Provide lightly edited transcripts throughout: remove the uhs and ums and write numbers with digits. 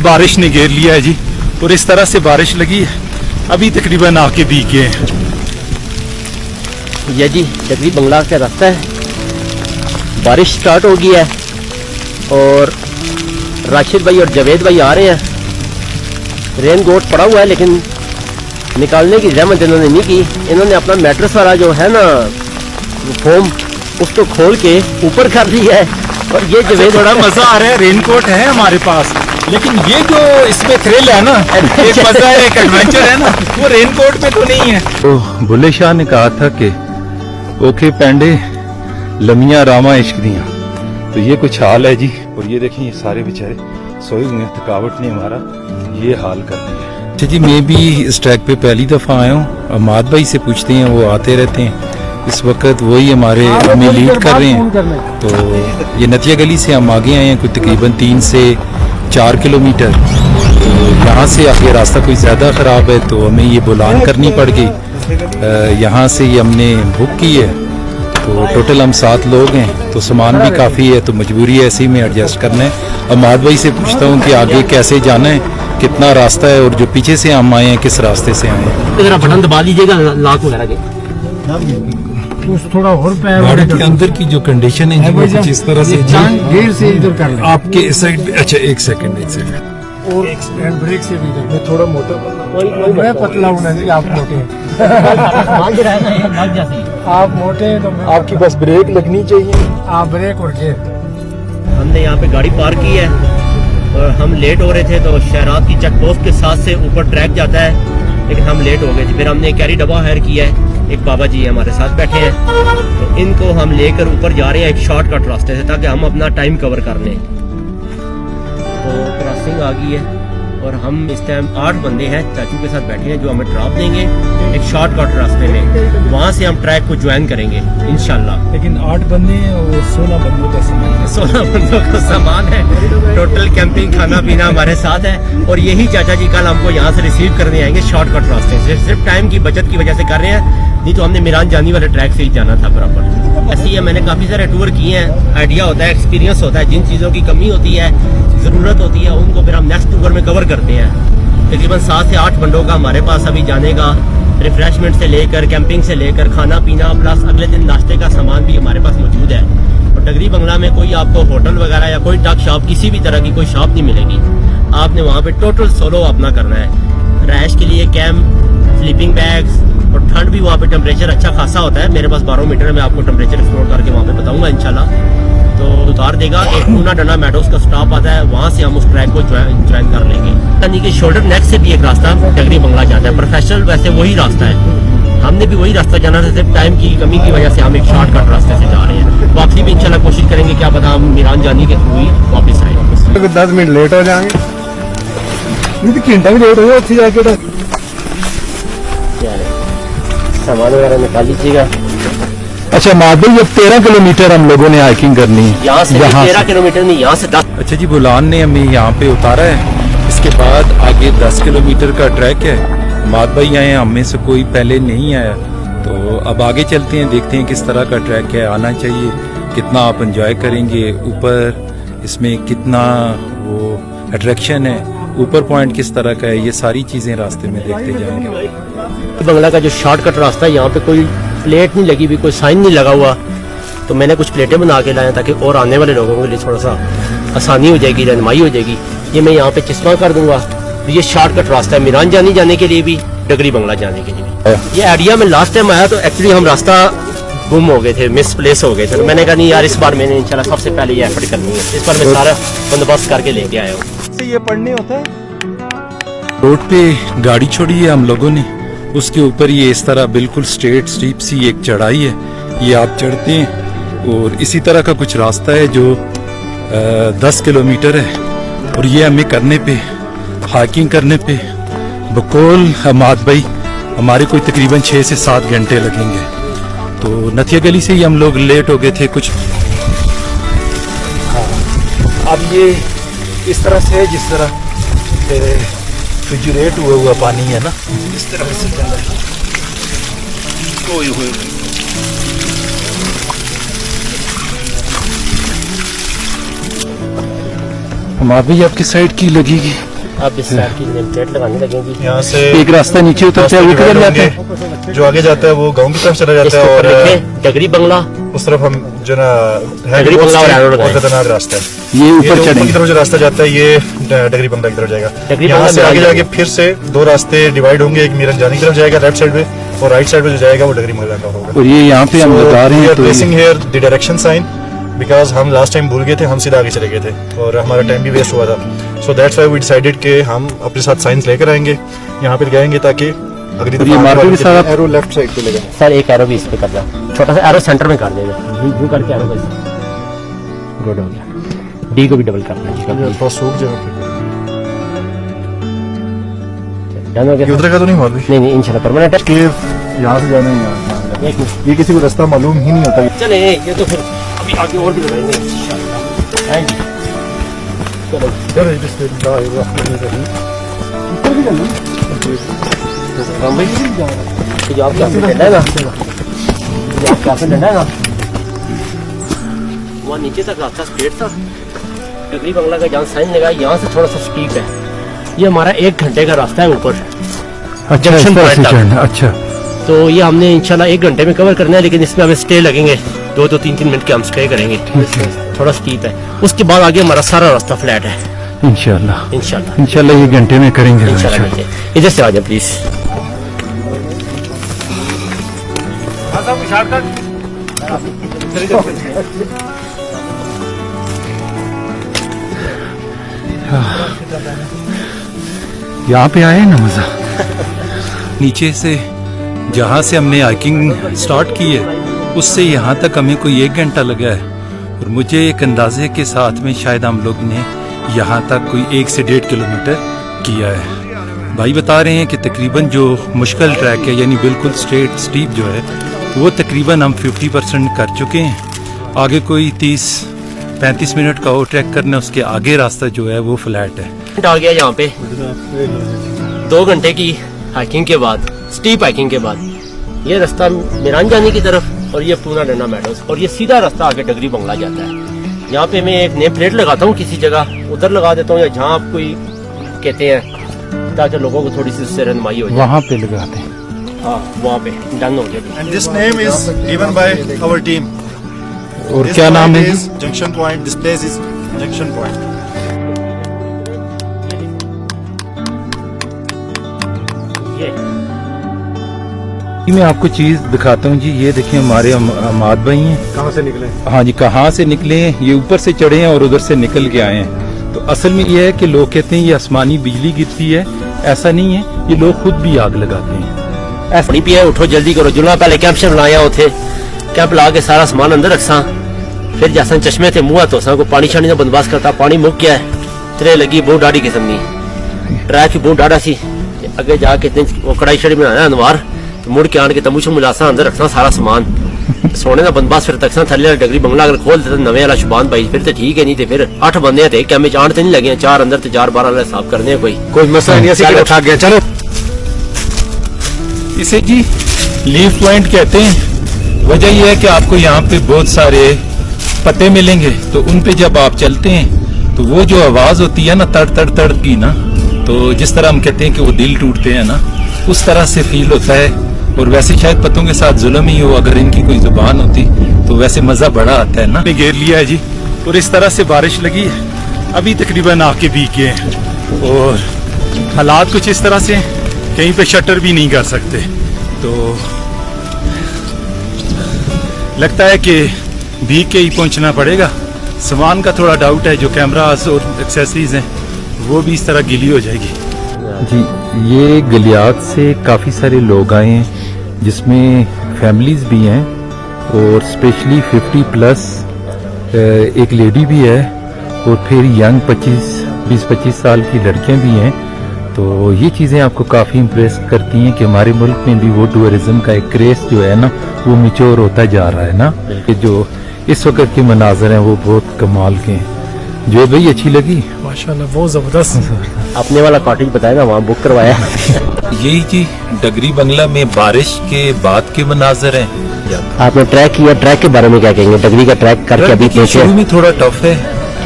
बारिश ने घेर लिया है जी, और इस तरह से बारिश लगी है, अभी तकरीबन आके भीग गए हैं। ये जी डगरी बंगला का रास्ता है, बारिश स्टार्ट हो गई है और राशिद भाई और जावेद भाई आ रहे हैं। रेन कोट पड़ा हुआ है लेकिन निकालने की जहमत इन्होंने नहीं की। इन्होंने अपना मैट्रेस वाला जो है ना फोम, उसको खोल के ऊपर कर लिया है। और ये जावेद बड़ा मजा आ रहा है, रेन कोट है हमारे पास, लेकिन ये जो इसमें थ्रिल है ना, एक मजा है, एक एडवेंचर है ना, वो रेन कोट में तो नहीं है। तो बुल्ले शाह ने कहा था कि ओके पैंडे लमिया रामा इश्क दिया, तो ये कुछ हाल है जी। और ये देखें, ये सारे बेचारे सोए हुए हैं, थकावट ने हमारा ये हाल कर दिया। अच्छा जी, मैं भी इस ट्रैक पे पहली दफा आया हूँ। अमाद भाई से पूछते हैं, वो आते रहते हैं, इस वक्त वही हमारे हमें लीड कर रहे हैं। तो ये नतिया गली से हम आगे आए हैं, कुछ तकरीबन 3 से 4 किलोमीटर। तो यहाँ से आगे रास्ता कोई ज़्यादा ख़राब है, तो हमें ये बुलान करनी पड़ गई। यहाँ से ये हमने बुक की है, तो टोटल हम 7 लोग हैं, तो सामान भी काफ़ी है, तो मजबूरी है ऐसे ही में एडजस्ट करना है। अमाद भाई से पूछता हूँ कि आगे कैसे जाना है, कितना रास्ता है, और जो पीछे से हम आए हैं किस रास्ते से आए हैं। जरा बटन दबा लीजिएगा लाक वगैरह के। थोड़ा और गाड़ी के अंदर की जो कंडीशन है वो कुछ इस तरह से गेयर से इधर कर ले आपके साइड पे। अच्छा एक सेकंड और हैंड ब्रेक से भी इधर। मैं थोड़ा मोटा, मैं पतला हूं ना जी, आप मोटे हैं। आप मोटे हैं तो आपकी बस ब्रेक लगनी चाहिए। आप ब्रेक और गेयर। हमने यहाँ पे गाड़ी पार्क की है और हम लेट हो रहे थे, तो शहरात की चेक पोस्ट के साथ से ऊपर ट्रैक जाता है, लेकिन हम लेट हो गए थे। फिर हमने कैरी डब्बा हायर किया है, एक बाबा जी हमारे साथ बैठे हैं, तो इनको हम लेकर ऊपर जा रहे हैं एक शॉर्टकट रास्ते से, ताकि हम अपना टाइम कवर कर लें। तो क्रॉसिंग आ गई है और हम इस टाइम 8 बंदे हैं चाचू के साथ बैठे हैं, जो हमें ड्रॉप देंगे एक शॉर्टकट रास्ते में। वहाँ से हम ट्रैक को ज्वाइन करेंगे इंशाल्लाह। लेकिन 8 बंदे हैं और 16 बंदों का सामान है। 16 बंदों का सामान है, टोटल कैंपिंग खाना पीना हमारे साथ है। और यही चाचा जी कल हमको यहाँ से रिसीव करने आएंगे शॉर्टकट रास्ते से। सिर्फ टाइम की बचत की वजह से कर रहे हैं, नहीं तो हमने मीरान जानी वाले ट्रैक से ही जाना था बराबर। ऐसे ही मैंने काफ़ी सारे टूर किए हैं, आइडिया होता है, एक्सपीरियंस होता है। जिन चीज़ों की कमी होती है, ज़रूरत होती है, उनको फिर हम नेक्स्ट टूर में कवर करते हैं। तकरीबन 7 से 8 बंदों का हमारे पास अभी जाने का, रिफ्रेशमेंट से लेकर कैंपिंग से लेकर खाना पीना प्लस अगले दिन नाश्ते का सामान भी हमारे पास मौजूद है। और डगरी बंगला में कोई आपको होटल वगैरह या कोई टक शॉप, किसी भी तरह की कोई शॉप नहीं मिलेगी। आपने वहाँ पे टोटल सोलो अपना करना है। रैश के लिए कैंप, स्लीपिंग बैग्स, और ठंड भी वहाँ पे टेम्परेचर अच्छा खासा होता है। मेरे पास 12 मीटर में आपको टेम्परेचर एक्सप्लोर करके वहाँ पे बताऊंगा इंशाल्लाह। तो उतार देगा। एक पूना डना मेडोज का स्टॉप आता है, वहाँ से हम उस ट्रैक को ज्वाइन कर लेंगे। यानी कि शोल्डर नेक से भी एक रास्ता डगरी बंगला जाता है। प्रोफेशनल वैसे वही रास्ता है, हमने भी वही रास्ता जाना था, सिर्फ टाइम की कमी की वजह से हम एक शॉर्टकट रास्ते से जा रहे हैं। वापसी भी इंशाल्लाह कोशिश करेंगे, क्या पता हम मीरान जानी के थ्रू ही वापस आए। 10 मिनट लेट हो जाएंगे, नहीं तो घंटा भी लेट हो जाए जाके। सामान वगैरह निकाल लीजिएगा। अच्छा माधव, ये 13 किलोमीटर हम लोगों ने हाइकिंग करनी है यहाँ से 13 किलोमीटर नहीं, यहाँ से 10। अच्छा जी, बुलान ने हमें यहाँ पे उतारा है, इसके बाद आगे 10 किलोमीटर का ट्रैक है। माद भाई आए हैं, हम में से कोई पहले नहीं आया, तो अब आगे चलते हैं, देखते हैं किस तरह का ट्रैक है। आना चाहिए, कितना आप एंजॉय करेंगे, ऊपर इसमें कितना वो अट्रैक्शन है, ऊपर पॉइंट किस तरह का है, ये सारी चीजें रास्ते में देखते जाएंगे। बंगला का जो शॉर्टकट रास्ता है, यहाँ पे कोई प्लेट नहीं लगी हुई, कोई साइन नहीं लगा हुआ, तो मैंने कुछ प्लेटें बना के लाया ताकि और आने वाले लोगों के लिए थोड़ा सा आसानी हो जाएगी, रहनुमाई हो जाएगी। ये मैं यहाँ पे चिस्पा कर दूंगा। तो ये शॉर्टकट रास्ता है मीरान जाने के लिए भी, डगरी बंगला जाने के लिए भी। ये आइडिया में लास्ट टाइम आया तो एक्चुअली हम रास्ता गुम हो गए थे, मिस प्लेस हो गए थे, तो मैंने कहा नहीं यार, इस बार मैंने इंशाल्लाह सबसे पहले ये एफर्ट करनी है। इस बार मैं सारा बंदोबस्त करके लेके आया हूँ। ये पढ़ने होता है। रोड पे गाड़ी छोड़ी है हम लोगों ने, उसके ऊपर ये इस तरह बिल्कुल स्ट्रेट स्टीप सी एक चढ़ाई है, ये आप चढ़ते हैं। और इसी तरह का कुछ रास्ता है जो 10 किलोमीटर है, और ये हमें करने पे, हाइकिंग करने पे बकौल हमाद भाई हमारे कोई तकरीबन 6 से 7 घंटे लगेंगे। तो नथिया गली से ही हम लोग लेट हो गए थे कुछ। अब ये इस तरह से है जिस तरह रेफ्रिजरेट हुआ पानी है ना, इस तरह से चल रहा है। हमारी भी आपकी साइड की लगेगी। अब इस साइड की नेम प्लेट लगाने लगेंगे। यहाँ से एक रास्ता नीचे उतरता है वो किधर जाता है? जो आगे जाता है वो गांव की तरफ चला जाता इसके है ऊपर और लिखे डगरी बंगला। उस तरफ हम जो ना डगरी बंगला और एरो लगाए। खतरनाक रास्ता है। ये ये ऊपर जो ऊपर की चढ़ेंगे। तरफ जो रास्ता जाता है ये डगरी बंगला की तरफ जाएगा। डगरी यहाँ बंगला से आगे मिरान जाके फिर से दो रास्ते डिवाइड होंगे। एक मीरन जानी की तरफ जाएगा लेफ्ट साइड पे और राइट साइड पे जो जाएगा वो डगरी बंगला का होगा। और ये यहाँ पे हम बता रहे हैं तो placing here the direction sign because हम लास्ट टाइम भूल गए थे, हम सीधा आगे चले गए थे और हमारा टाइम भी वेस्ट हुआ था। So that's why we decided कि हम अपने साथ साइंस लेकर आएंगे, यहाँ पे लगाएंगे ताकि अगली ये मार्केट के साथ एरो लेफ्ट साइड पे लगा। सर एक एरो भी इस पे कर दो, छोटा सा एरो सेंटर में कर देगा। यू करके एरो बस गुड हो गया। डी को भी डबल करना है। थोड़ा सूख जाएगा। डन हो गया। उधर का तो नहीं हुआ अभी? नहीं इंशाल्लाह परमानेंट है। कि यहाँ से जाना है यहाँ। एक मिनट ये किसी को रास्ता मालूम ही नहीं होता। चले, ये तो फिर अभी आगे और भी लगाएंगे इंशाल्लाह। हाँ जी चलो राम भाई, ये जो आपके हाथ में डंडा है ना, ये आपके हाथ में डंडा है ना, वहाँ नीचे तक रास्ता स्ट्रेट था। डगरी बंगला का जहाँ साइन लगा यहाँ से थोड़ा सा स्टीप है। ये हमारा 1 घंटे का रास्ता है ऊपर। अच्छा जंक्शन इस तरह से पॉइंट तक। चढ़ना। अच्छा तो ये हमने इंशाल्लाह 1 घंटे में कवर करना है, लेकिन इसमें हमें स्टे लगेंगे 2-3 मिनट के हम स्टे करेंगे। थोड़ा स्टीप है, उसके बाद आगे हमारा सारा रास्ता फ्लैट है इंशाल्लाह इंशाल्लाह। इंशाल्लाह ये घंटे में करेंगे। इंशाल्लाह मिलते हैं। इधर से आ जाए प्लीज। यहाँ पे आए ना मजा। नीचे से जहाँ से हमने हाइकिंग स्टार्ट की है उससे यहाँ तक हमें कोई 1 घंटा लगा है और मुझे एक अंदाजे के साथ में शायद हम लोग ने यहाँ तक कोई 1 से 1.5 किलोमीटर किया है। भाई बता रहे हैं कि तकरीबन जो मुश्किल ट्रैक है यानी बिल्कुल स्ट्रेट स्टीप जो है वो तकरीबन हम 50% कर चुके हैं। आगे कोई 30-35 मिनट का और ट्रैक करना, उसके आगे रास्ता जो है वो फ्लैट है। आ गया यहाँ पे 2 घंटे की हाइकिंग के बाद, स्टीप हाइकिंग के बाद ये रास्ता मीरान जाने की तरफ और ये पूना डंडा मेडोज और ये सीधा रास्ता आगे डगरी बंगला जाता है। यहाँ पे मैं एक नेम प्लेट लगाता हूँ, किसी जगह उधर लगा देता हूँ या जहाँ आप कोई कहते हैं, ताकि लोगों को थोड़ी सी उससे रहनुमाई हो जाए। वहाँ पे लगाते हैं। हाँ वहाँ पे डन हो गया। And this name is given by our team. और This क्या नाम point है? is Junction Point. This place is Junction Point. ये मैं आपको चीज दिखाता हूँ जी। ये देखिए हमारे अमाद भाई हैं। कहाँ से निकले? हाँ जी, कहाँ से निकले हैं? ये ऊपर से चढ़े हैं और उधर से निकल के आए हैं। तो असल में ये है कि लोग कहते हैं ये आसमानी बिजली गिरती है, ऐसा नहीं है, ये लोग खुद भी आग लगाते हैं। ऐसा नहीं पिया, उठो जल्दी करो। जुला पहले कैंप शैम्प लाया होते, कैंप ला के सारा सामान अंदर रखसा, फिर जैसा चश्मे थे मुँह तो को पानी शानी का बंदोबस्त करता। पानी मुक गया है, त्रे लगी बहुत डाढ़ी किस्म की ट्रैक की बहुत डाढ़ा सी। अगे जाके वो कढ़ाई शड़ी बनाया अनवार, तो मुड़ के आन के तंबू मुलासा अंदर रखना सारा सामान, सोने का बंदोबस्त फिर तकसा थले डगरी बंगला अगर खोल देते नवे वाला शुबान भाई फिर तो ठीक है, नहीं तो फिर 8 बंदे थे कैमे चांद तो नहीं लगे, 4 अंदर तो 4 12 हिसाब करने हैं। कोई मसला नहीं है, उठा गया। चलो इसे जी लीफ पॉइंट कहते हैं। वजह यह है कि आपको यहाँ पे बहुत सारे पत्ते मिलेंगे, तो उन पे जब आप चलते हैं तो वो जो आवाज होती है ना तड़ तड़ तड़ की ना, तो जिस तरह हम कहते हैं कि वो दिल टूटते हैं ना, उस तरह से फील होता है। और वैसे शायद पत्तों के साथ जुल्म ही हो, अगर इनकी कोई जुबान होती तो वैसे मजा बड़ा आता है ना। घेर लिया है जी और इस तरह से बारिश लगी है, अभी तकरीबन आके भीग गए हैं और हालात कुछ इस तरह से कहीं पे शटर भी नहीं कर सकते। तो लगता है कि भीग के ही पहुंचना पड़ेगा। सामान का थोड़ा डाउट है, जो कैमरास और एक्सेसरीज हैं वो भी इस तरह गीली हो जाएगी। जी ये गलियात से काफ़ी सारे लोग आए हैं, जिसमें फैमिलीज भी हैं और स्पेशली 50+ एक लेडी भी है और फिर यंग 20-25 साल की लड़कियां भी हैं। तो ये चीज़ें आपको काफ़ी इम्प्रेस करती हैं कि हमारे मुल्क में भी वो टूरिज्म का एक क्रेज जो है ना वो मिच्योर होता जा रहा है ना। कि जो इस वक्त के मनाजर हैं वो बहुत कमाल के हैं। जो भाई अच्छी लगी माशाल्लाह, बहुत जबरदस्त। अपने वाला कॉटेज बताएगा, वहाँ बुक करवाया। यही जी डगरी बंगला में बारिश के बाद के मनाजर हैं। आपने ट्रैक किया, ट्रैक के बारे में क्या कहेंगे? डगरी का ट्रैक करके अभी देखिए, पहुंचे। शुरू में थोड़ा टफ है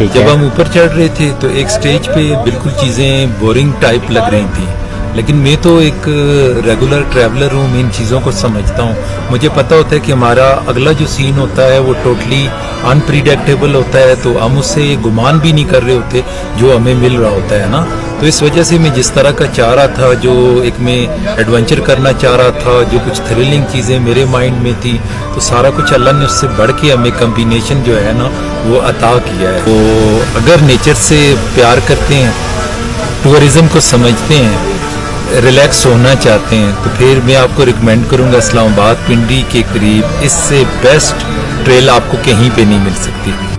ठीक जब है। हम ऊपर चढ़ रहे थे तो एक स्टेज पे बिल्कुल चीजें बोरिंग टाइप लग रही थी, लेकिन मैं तो एक रेगुलर ट्रैवलर हूँ, मैं इन चीज़ों को समझता हूँ। मुझे पता होता है कि हमारा अगला जो सीन होता है वो टोटली अनप्रिडिक्टेबल होता है, तो हम उससे ये गुमान भी नहीं कर रहे होते जो हमें मिल रहा होता है ना। तो इस वजह से मैं जिस तरह का चाह रहा था, जो एक मैं एडवेंचर करना चाह रहा था, जो कुछ थ्रिलिंग चीज़ें मेरे माइंड में थी, तो सारा कुछ अल्लाह ने उससे बढ़ के हमें कम्बिनेशन जो है ना वो अता किया है। तो अगर नेचर से प्यार करते हैं, टूरिज्म को समझते हैं, रिलैक्स होना चाहते हैं, तो फिर मैं आपको रिकमेंड करूंगा इस्लामाबाद पिंडी के करीब इससे बेस्ट ट्रेल आपको कहीं पे नहीं मिल सकती।